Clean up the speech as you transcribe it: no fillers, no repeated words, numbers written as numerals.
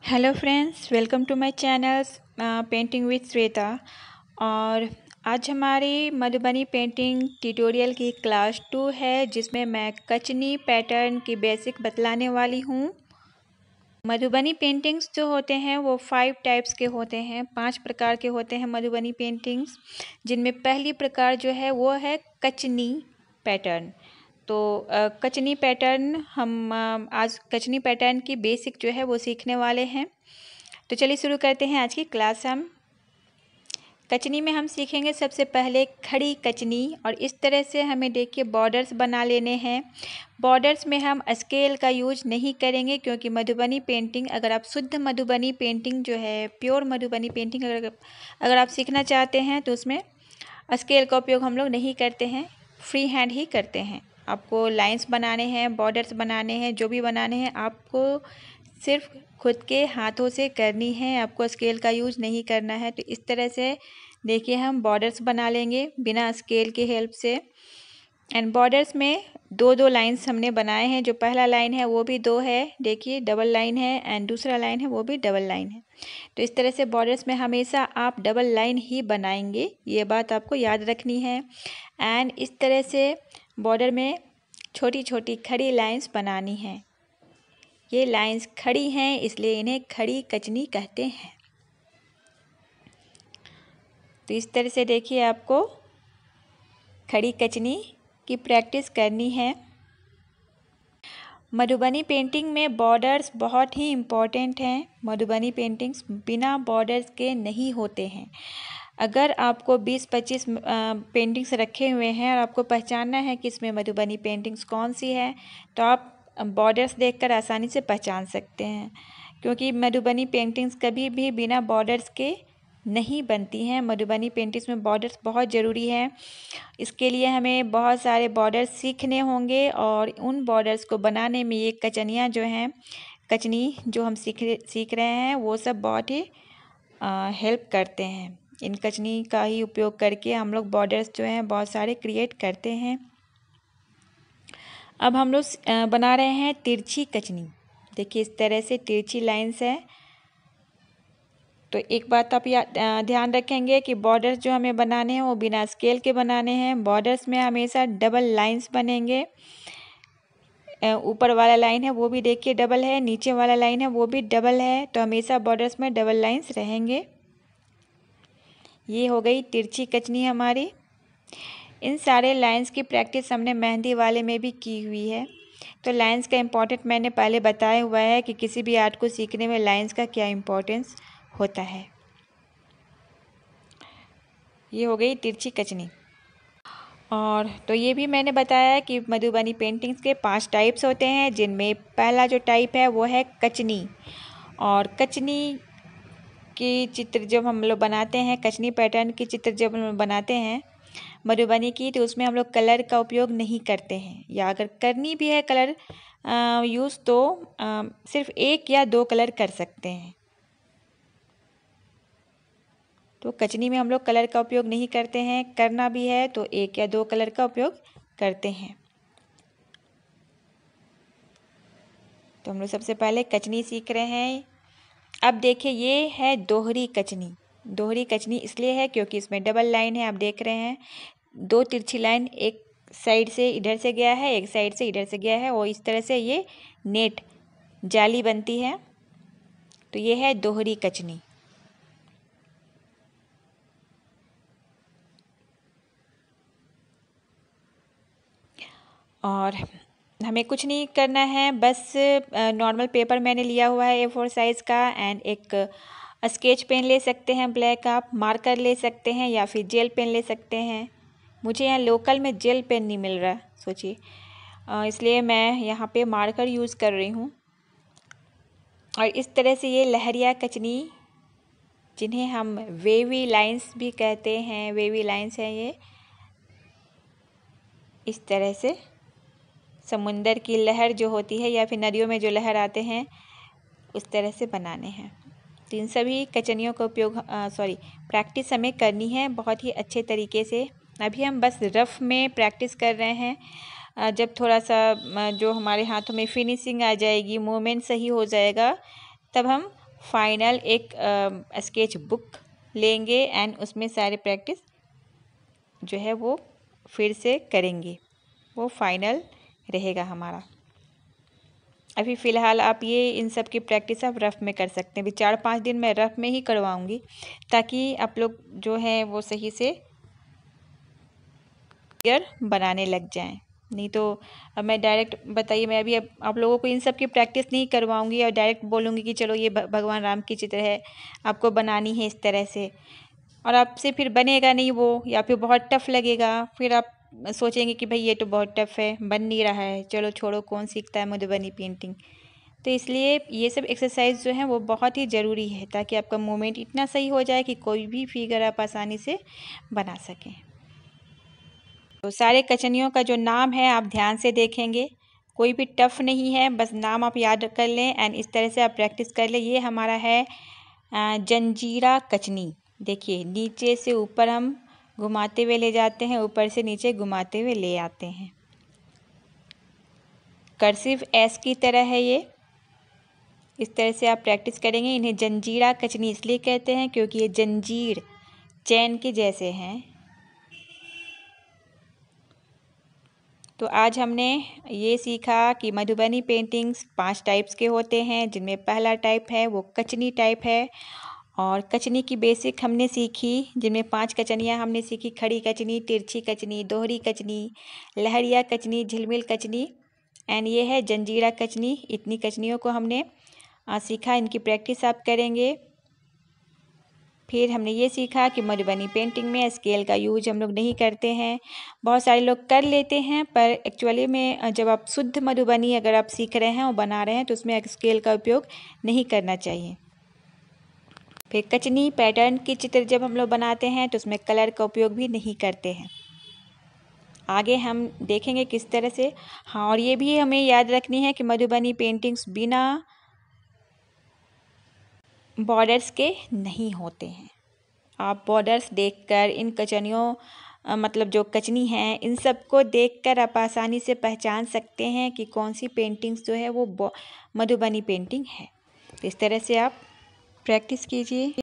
Hello friends, welcome to my channel painting with Shweta. और आज हमारी मधुबनी पेंटिंग ट्यूटोरियल की क्लास 2 है, जिसमें मैं कचनी पैटर्न की बेसिक बतलाने वाली हूँ। मधुबनी पेंटिंग्स जो होते हैं वो 5 टाइप्स के होते हैं, 5 प्रकार के होते हैं मधुबनी पेंटिंग्स, जिनमें पहली प्रकार जो है वो है कचनी पैटर्न। तो कचनी पैटर्न हम आज कचनी पैटर्न की बेसिक जो है वो सीखने वाले हैं। तो चलिए शुरू करते हैं आज की क्लास। हम कचनी में हम सीखेंगे सबसे पहले खड़ी कचनी, और इस तरह से हमें देखिए बॉर्डर्स बना लेने हैं। बॉर्डर्स में हम स्केल का यूज नहीं करेंगे, क्योंकि मधुबनी पेंटिंग अगर आप शुद्ध मधुबनी पेंटिंग जो है प्योर मधुबनी पेंटिंग अगर आप सीखना चाहते हैं तो उसमें स्केल का उपयोग हम लोग नहीं करते हैं, फ्री हैंड ही करते हैं। आपको लाइंस बनाने हैं, बॉर्डर्स बनाने हैं, जो भी बनाने हैं आपको सिर्फ खुद के हाथों से करनी है, आपको स्केल का यूज नहीं करना है। तो इस तरह से देखिए हम बॉर्डर्स बना लेंगे बिना स्केल के हेल्प से। एंड बॉर्डर्स में दो दो लाइंस हमने बनाए हैं। जो पहला लाइन है वो भी 2 है, देखिए डबल लाइन है, एंड दूसरा लाइन है वो भी डबल लाइन है। तो इस तरह से बॉर्डर्स में हमेशा आप डबल लाइन ही बनाएंगे, ये बात आपको याद रखनी है। एंड इस तरह से बॉर्डर में छोटी छोटी खड़ी लाइंस बनानी हैं। ये लाइंस खड़ी हैं, इसलिए इन्हें खड़ी कचनी कहते हैं। तो इस तरह से देखिए आपको खड़ी कचनी की प्रैक्टिस करनी है। मधुबनी पेंटिंग में बॉर्डर्स बहुत ही इम्पोर्टेंट हैं। मधुबनी पेंटिंग्स बिना बॉर्डर्स के नहीं होते हैं। अगर आपको 20-25 पेंटिंग्स रखे हुए हैं और आपको पहचानना है कि इसमें मधुबनी पेंटिंग्स कौन सी है, तो आप बॉर्डर्स देखकर आसानी से पहचान सकते हैं, क्योंकि मधुबनी पेंटिंग्स कभी भी बिना बॉर्डर्स के नहीं बनती हैं। मधुबनी पेंटिंग्स में बॉर्डर्स बहुत ज़रूरी है। इसके लिए हमें बहुत सारे बॉर्डर्स सीखने होंगे, और उन बॉर्डर्स को बनाने में ये कचनियाँ जो हैं, कचनी जो हम सीख रहे हैं, वो सब बहुत ही हेल्प करते हैं। इन कचनी का ही उपयोग करके हम लोग बॉर्डर्स जो हैं बहुत सारे क्रिएट करते हैं। अब हम लोग बना रहे हैं तिरछी कचनी। देखिए इस तरह से तिरछी लाइंस है। तो एक बात आप ध्यान रखेंगे कि बॉर्डर्स जो हमें बनाने हैं वो बिना स्केल के बनाने हैं। बॉर्डर्स में हमेशा डबल लाइंस बनेंगे। ऊपर वाला लाइन है वो भी देखिए डबल है, नीचे वाला लाइन है वो भी डबल है, तो हमेशा बॉर्डर्स में डबल लाइंस रहेंगे। ये हो गई तिरछी कचनी हमारी। इन सारे लाइंस की प्रैक्टिस हमने मेहंदी वाले में भी की हुई है। तो लाइंस का इम्पोर्टेंट मैंने पहले बताया हुआ है कि किसी भी आर्ट को सीखने में लाइंस का क्या इम्पोर्टेंस होता है। ये हो गई तिरछी कचनी। और तो ये भी मैंने बताया कि मधुबनी पेंटिंग्स के 5 टाइप्स होते हैं, जिनमें पहला जो टाइप है वो है कचनी। और कचनी की चित्र जब हम लोग बनाते हैं, कचनी पैटर्न की चित्र जब हम बनाते हैं मधुबनी की, तो उसमें हम लोग कलर का उपयोग नहीं करते हैं, या अगर करनी भी है कलर यूज़ तो सिर्फ 1 या 2 कलर कर सकते हैं। तो कचनी में हम लोग कलर का उपयोग नहीं करते हैं, करना भी है तो 1 या 2 कलर का उपयोग करते हैं। तो हम लोग सबसे पहले कचनी सीख रहे हैं। अब देखिए ये है दोहरी कचनी। दोहरी कचनी इसलिए है क्योंकि इसमें डबल लाइन है। आप देख रहे हैं 2 तिरछी लाइन, एक साइड से इधर से गया है, एक साइड से इधर से गया है, और इस तरह से ये नेट जाली बनती है। तो ये है दोहरी कचनी। और हमें कुछ नहीं करना है, बस नॉर्मल पेपर मैंने लिया हुआ है A4 साइज़ का, एंड एक स्केच पेन ले सकते हैं ब्लैक, आप मार्कर ले सकते हैं या फिर जेल पेन ले सकते हैं। मुझे यहाँ लोकल में जेल पेन नहीं मिल रहा, सोचिए, इसलिए मैं यहाँ पे मार्कर यूज़ कर रही हूँ। और इस तरह से ये लहरिया कचनी, जिन्हें हम वेवी लाइंस भी कहते हैं, वेवी लाइंस हैं ये, इस तरह से समुंदर की लहर जो होती है या फिर नदियों में जो लहर आते हैं उस तरह से बनाने हैं। तो इन सभी कचनियों का उपयोग प्रैक्टिस हमें करनी है बहुत ही अच्छे तरीके से। अभी हम बस रफ़ में प्रैक्टिस कर रहे हैं। जब थोड़ा सा जो हमारे हाथों में फिनिशिंग आ जाएगी, मूवमेंट सही हो जाएगा, तब हम फाइनल एक स्केच बुक लेंगे एंड उसमें सारे प्रैक्टिस जो है वो फिर से करेंगे, वो फाइनल रहेगा हमारा। अभी फ़िलहाल आप ये इन सब की प्रैक्टिस आप रफ़ में कर सकते हैं। अभी 4-5 दिन मैं रफ़ में ही करवाऊँगी ताकि आप लोग जो है वो सही से फिगर बनाने लग जाएं। नहीं तो अब मैं डायरेक्ट बताइए, मैं अभी अब आप लोगों को इन सब की प्रैक्टिस नहीं करवाऊँगी और डायरेक्ट बोलूँगी कि चलो ये भगवान राम की चित्र है, आपको बनानी है इस तरह से, और आपसे फिर बनेगा नहीं वो, या फिर बहुत टफ़ लगेगा। फिर आप सोचेंगे कि भाई ये तो बहुत टफ़ है, बन नहीं रहा है, चलो छोड़ो, कौन सीखता है मधुबनी पेंटिंग। तो इसलिए ये सब एक्सरसाइज जो हैं वो बहुत ही ज़रूरी है ताकि आपका मूवमेंट इतना सही हो जाए कि कोई भी फिगर आप आसानी से बना सकें। तो सारे कचनियों का जो नाम है आप ध्यान से देखेंगे, कोई भी टफ़ नहीं है, बस नाम आप याद कर लें एंड इस तरह से आप प्रैक्टिस कर लें। ये हमारा है जंजीरा कचनी। देखिए नीचे से ऊपर हम घुमाते हुए ले जाते हैं, ऊपर से नीचे घुमाते हुए ले आते हैं। कर्सिव एस की तरह है ये। इस तरह से आप प्रैक्टिस करेंगे। इन्हें जंजीरा कचनी इसलिए कहते हैं क्योंकि ये जंजीर चैन के जैसे हैं। तो आज हमने ये सीखा कि मधुबनी पेंटिंग्स 5 टाइप्स के होते हैं, जिनमें पहला टाइप है वो कचनी टाइप है। और कचनी की बेसिक हमने सीखी, जिनमें 5 कचनियाँ हमने सीखी: खड़ी कचनी, तिरछी कचनी, दोहरी कचनी, लहरिया कचनी, झिलमिल कचनी एंड ये है जंजीरा कचनी। इतनी कचनियों को हमने सीखा, इनकी प्रैक्टिस आप करेंगे। फिर हमने ये सीखा कि मधुबनी पेंटिंग में स्केल का यूज हम लोग नहीं करते हैं। बहुत सारे लोग कर लेते हैं, पर एक्चुअली में जब आप शुद्ध मधुबनी अगर आप सीख रहे हैं और बना रहे हैं तो उसमें स्केल का उपयोग नहीं करना चाहिए। फिर कचनी पैटर्न की चित्र जब हम लोग बनाते हैं तो उसमें कलर का उपयोग भी नहीं करते हैं। आगे हम देखेंगे किस तरह से। हाँ, और ये भी हमें याद रखनी है कि मधुबनी पेंटिंग्स बिना बॉर्डर्स के नहीं होते हैं। आप बॉर्डर्स देखकर इन कचनियों मतलब जो कचनी हैं इन सब को देखकर आप आसानी से पहचान सकते हैं कि कौन सी पेंटिंग्स जो है वो मधुबनी पेंटिंग है। इस तरह से आप प्रैक्टिस कीजिए।